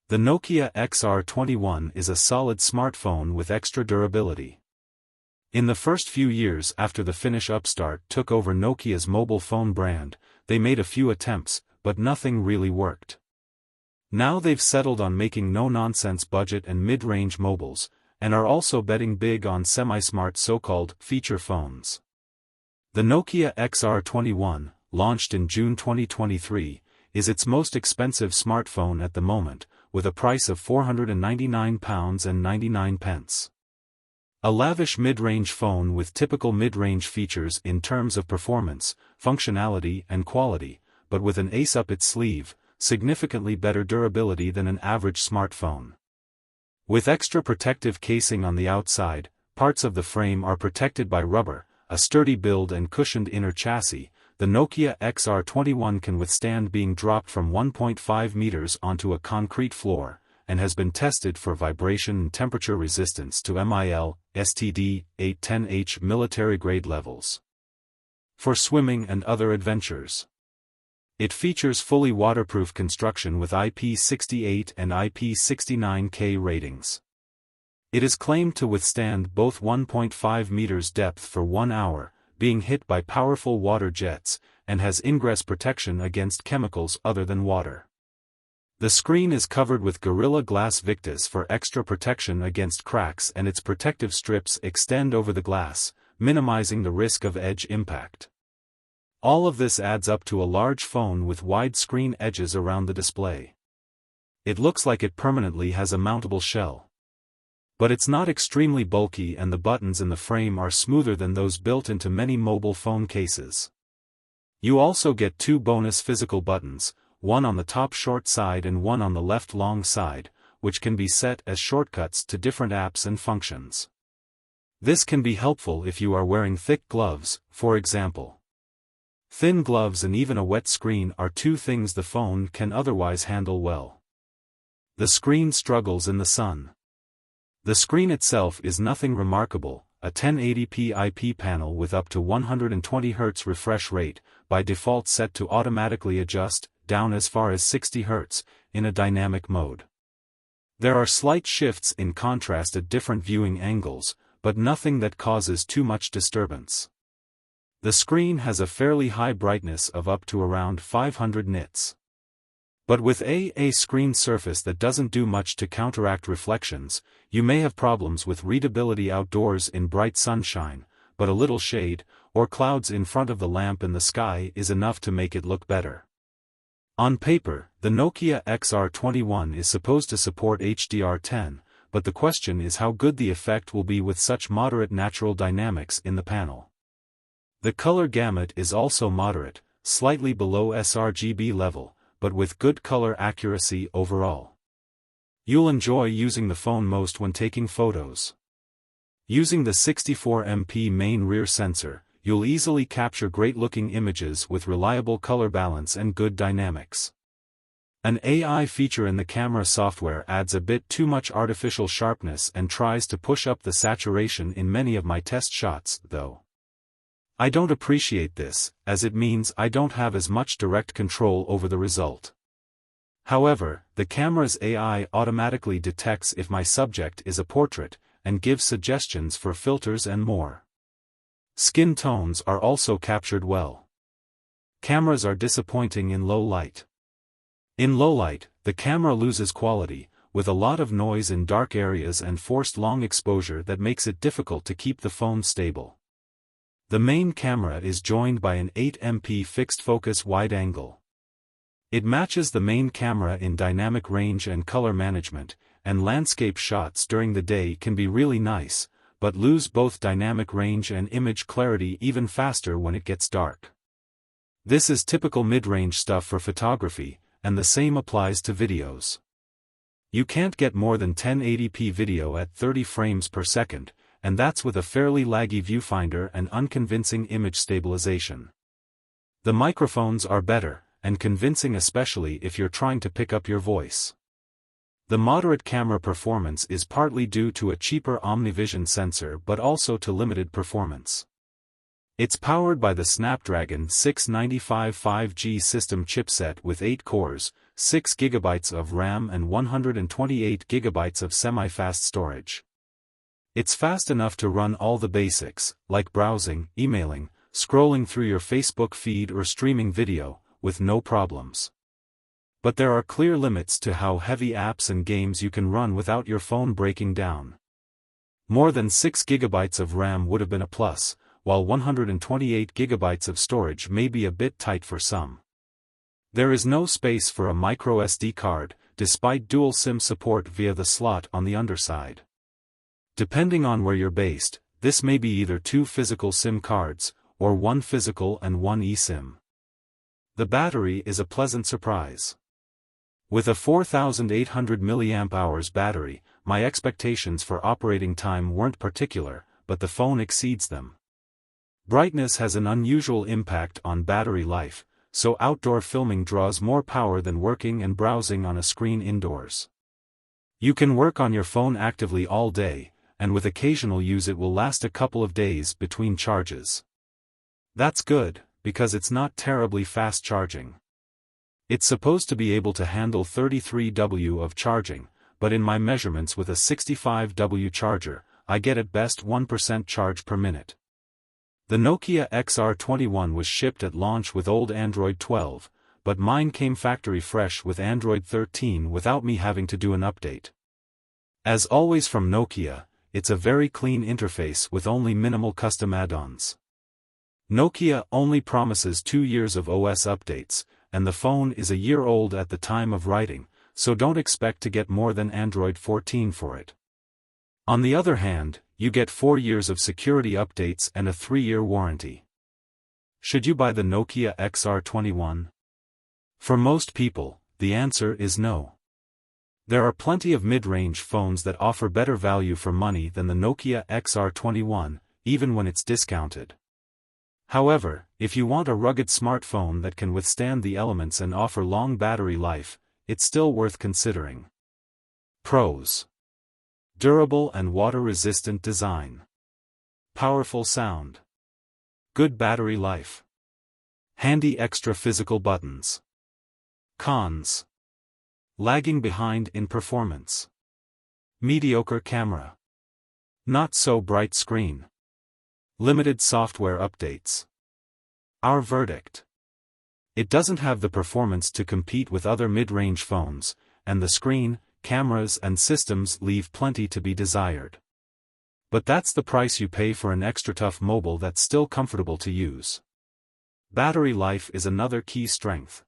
The Nokia XR21 is a solid smartphone with extra durability. In the first few years after the Finnish upstart took over Nokia's mobile phone brand, they made a few attempts, but nothing really worked. Now they've settled on making no-nonsense budget and mid-range mobiles, and are also betting big on semi-smart so-called feature phones. The Nokia XR21, launched in June 2023, is its most expensive smartphone at the moment, with a price of £499.99. A lavish mid-range phone with typical mid-range features in terms of performance, functionality and quality, but with an ace up its sleeve, significantly better durability than an average smartphone. With extra protective casing on the outside, parts of the frame are protected by rubber, a sturdy build and cushioned inner chassis. The Nokia XR21 can withstand being dropped from 1.5 meters onto a concrete floor, and has been tested for vibration and temperature resistance to MIL, STD, 810H military-grade levels. For swimming and other adventures. It features fully waterproof construction with IP68 and IP69K ratings. It is claimed to withstand both 1.5 meters depth for 1 hour, being hit by powerful water jets, and has ingress protection against chemicals other than water. The screen is covered with Gorilla Glass Victus for extra protection against cracks, and its protective strips extend over the glass, minimizing the risk of edge impact. All of this adds up to a large phone with wide screen edges around the display. It looks like it permanently has a mountable shell. But it's not extremely bulky, and the buttons in the frame are smoother than those built into many mobile phone cases. You also get 2 bonus physical buttons, one on the top short side and one on the left long side, which can be set as shortcuts to different apps and functions. This can be helpful if you are wearing thick gloves, for example. Thin gloves and even a wet screen are 2 things the phone can otherwise handle well. The screen struggles in the sun. The screen itself is nothing remarkable, a 1080p IP panel with up to 120 Hz refresh rate, by default set to automatically adjust, down as far as 60 Hz, in a dynamic mode. There are slight shifts in contrast at different viewing angles, but nothing that causes too much disturbance. The screen has a fairly high brightness of up to around 500 nits. But with a screen surface that doesn't do much to counteract reflections, you may have problems with readability outdoors in bright sunshine, but a little shade, or clouds in front of the lamp in the sky is enough to make it look better. On paper, the Nokia XR21 is supposed to support HDR10, but the question is how good the effect will be with such moderate natural dynamics in the panel. The color gamut is also moderate, slightly below sRGB level, but with good color accuracy overall. You'll enjoy using the phone most when taking photos. Using the 64MP main rear sensor, you'll easily capture great-looking images with reliable color balance and good dynamics. An AI feature in the camera software adds a bit too much artificial sharpness and tries to push up the saturation in many of my test shots, though. I don't appreciate this, as it means I don't have as much direct control over the result. However, the camera's AI automatically detects if my subject is a portrait, and gives suggestions for filters and more. Skin tones are also captured well. Cameras are disappointing in low light. In low light, the camera loses quality, with a lot of noise in dark areas and forced long exposure that makes it difficult to keep the phone stable. The main camera is joined by an 8MP fixed-focus wide-angle. It matches the main camera in dynamic range and color management, and landscape shots during the day can be really nice, but lose both dynamic range and image clarity even faster when it gets dark. This is typical mid-range stuff for photography, and the same applies to videos. You can't get more than 1080p video at 30 frames per second, and that's with a fairly laggy viewfinder and unconvincing image stabilization. The microphones are better, and convincing especially if you're trying to pick up your voice. The moderate camera performance is partly due to a cheaper OmniVision sensor but also to limited performance. It's powered by the Snapdragon 695 5G system chipset with 8 cores, 6 GB of RAM and 128 GB of semi-fast storage. It's fast enough to run all the basics, like browsing, emailing, scrolling through your Facebook feed or streaming video, with no problems. But there are clear limits to how heavy apps and games you can run without your phone breaking down. More than 6 GB of RAM would have been a plus, while 128 GB of storage may be a bit tight for some. There is no space for a microSD card, despite dual SIM support via the slot on the underside. Depending on where you're based, this may be either 2 physical SIM cards, or 1 physical and 1 eSIM. The battery is a pleasant surprise. With a 4,800 mAh battery, my expectations for operating time weren't particular, but the phone exceeds them. Brightness has an unusual impact on battery life, so outdoor filming draws more power than working and browsing on a screen indoors. You can work on your phone actively all day, and with occasional use it will last a couple of days between charges. That's good, because it's not terribly fast charging. It's supposed to be able to handle 33 W of charging, but in my measurements with a 65 W charger, I get at best 1% charge per minute. The Nokia XR21 was shipped at launch with old Android 12, but mine came factory fresh with Android 13 without me having to do an update. As always from Nokia, it's a very clean interface with only minimal custom add-ons. Nokia only promises 2 years of OS updates, and the phone is a year old at the time of writing, so don't expect to get more than Android 14 for it. On the other hand, you get 4 years of security updates and a 3-year warranty. Should you buy the Nokia XR21? For most people, the answer is no. There are plenty of mid-range phones that offer better value for money than the Nokia XR21, even when it's discounted. However, if you want a rugged smartphone that can withstand the elements and offer long battery life, it's still worth considering. Pros: durable and water-resistant design. Powerful sound. Good battery life. Handy extra physical buttons. Cons: lagging behind in performance. Mediocre camera. Not so bright screen. Limited software updates. Our verdict: it doesn't have the performance to compete with other mid-range phones, and the screen, cameras and systems leave plenty to be desired. But that's the price you pay for an extra tough mobile that's still comfortable to use. Battery life is another key strength.